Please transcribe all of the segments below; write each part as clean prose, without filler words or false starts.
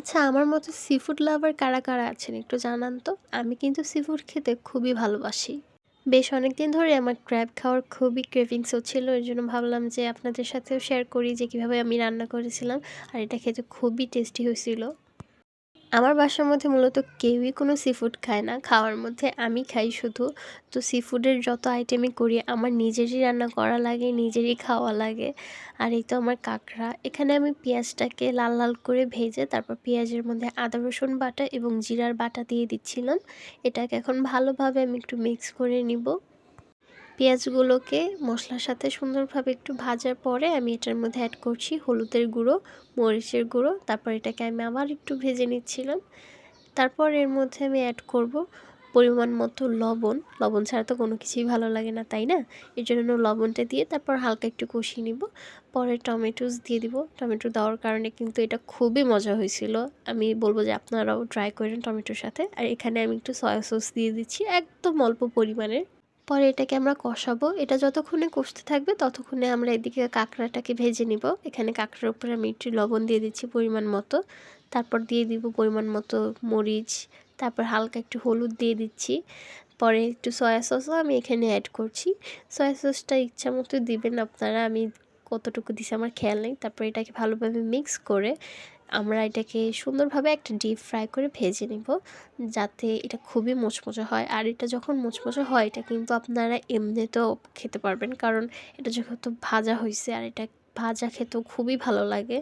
আচ্ছা, আমার মতো সিফুড লাভার কারা, কারা আছেন একটু জানান তো? আমি কিন্তু সিফুড খেতে খুবই ভালোবাসি। বেশ অনেকদিন ধরে আমার ক্র্যাব খাওয়ার খুবই ক্রেভিংস হচ্ছিল। এজন্য ভাবলাম যে আপনাদের সাথেও শেয়ার করি যে কিভাবে আমি রান্না করেছিলাম। আর এটা খেতে খুবই টেস্টি হয়েছিল। আমার বাসার মধ্যে মূলত কেউই কোনো সিফুড খায় না। খাওয়ার মধ্যে আমি খাই শুধু। তো সিফুডের যত আইটেমই করি আমার নিজেরই রান্না করা লাগে, নিজেরই খাওয়া লাগে। আর এই তো আমার কাঁকড়া। এখানে আমি পেঁয়াজটাকে লাল, লাল করে ভেজে তারপর পেঁয়াজের মধ্যে আদা রসুন বাটা এবং জিরার বাটা দিয়ে দিচ্ছিলাম। এটাকে এখন ভালোভাবে আমি একটু মিক্স করে নিব। পেঁয়াজগুলোকে মশলার সাথে সুন্দরভাবে একটু ভাজার পরে আমি এটার মধ্যে অ্যাড করছি হলুদের গুঁড়ো, মরিচের গুঁড়ো। তারপর এটাকে আমি আবার একটু ভেজে নিচ্ছিলাম। তারপর এর মধ্যে আমি অ্যাড করব পরিমাণ মতো লবণ। লবণ ছাড়া তো কোনো কিছুই ভালো লাগে না, তাই না? এর জন্য লবণটা দিয়ে তারপর হালকা একটু কষিয়ে নিব। পরে টমেটোস দিয়ে দিব। টমেটো দেওয়ার কারণে কিন্তু এটা খুবই মজা হয়েছিল। আমি বলব যে আপনারাও ট্রাই করেন টমেটোর সাথে। আর এখানে আমি একটু সয়া সস দিয়ে দিচ্ছি একদম অল্প পরিমাণের। পরে এটাকে আমরা কষাবো। এটা যতক্ষণে কষতে থাকবে ততক্ষণে আমরা এদিকে কাঁকড়াটাকে ভেজে নিব। এখানে কাঁকড়ার উপরে আমি একটু লবণ দিয়ে দিচ্ছি পরিমাণ মতো। তারপর দিয়ে দিব পরিমাণ মতো মরিচ, তারপর হালকা একটু হলুদ দিয়ে দিচ্ছি। পরে একটু সয়া সসও আমি এখানে অ্যাড করছি। সয়া সসটা ইচ্ছা মতো দিবেন আপনারা। আমি কতটুকু দিছি আমার খেয়াল নেই। তারপর এটাকে ভালোভাবে মিক্স করে আমরা এটাকে সুন্দরভাবে একটা ডিপ ফ্রাই করে ভেজে নিব, যাতে এটা খুবই মুচমুচে হয়। আর এটা যখন মুচমুচে হয় এটা কিন্তু আপনারা এমনিতেও খেতে পারবেন, কারণ এটা যেহেতু ভাজা হয়েছে আর এটা ভাজা খেতেও খুবই ভালো লাগে।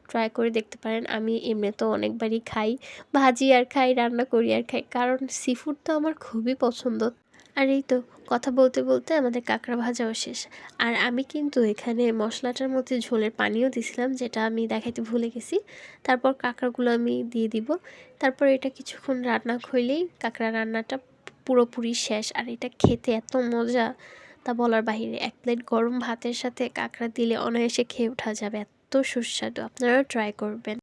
ট্রাই করে দেখতে পারেন। আমি এমনিতেও অনেকবারই খাই, ভাজি আর খাই, রান্না করি আর খাই, কারণ সিফুড তো আমার খুবই পছন্দ। আর এই তো কথা বলতে বলতে আমাদের কাঁকড়া ভাজাও শেষ। আর আমি কিন্তু এখানে মশলাটার মধ্যে ঝোলের পানিও দিছিলাম, যেটা আমি দেখাইতে ভুলে গেছি। তারপর কাঁকড়াগুলো আমি দিয়ে দিব। তারপর এটা কিছুক্ষণ রান্না হইলেই কাঁকড়া রান্নাটা পুরোপুরি শেষ। আর এটা খেতে এত মজা তা বলার বাহিরে। এক প্লেট গরম ভাতের সাথে কাঁকড়া দিলে অনায়াসে খেয়ে ওঠা যাবে, এত সুস্বাদু। আপনারাও ট্রাই করবেন।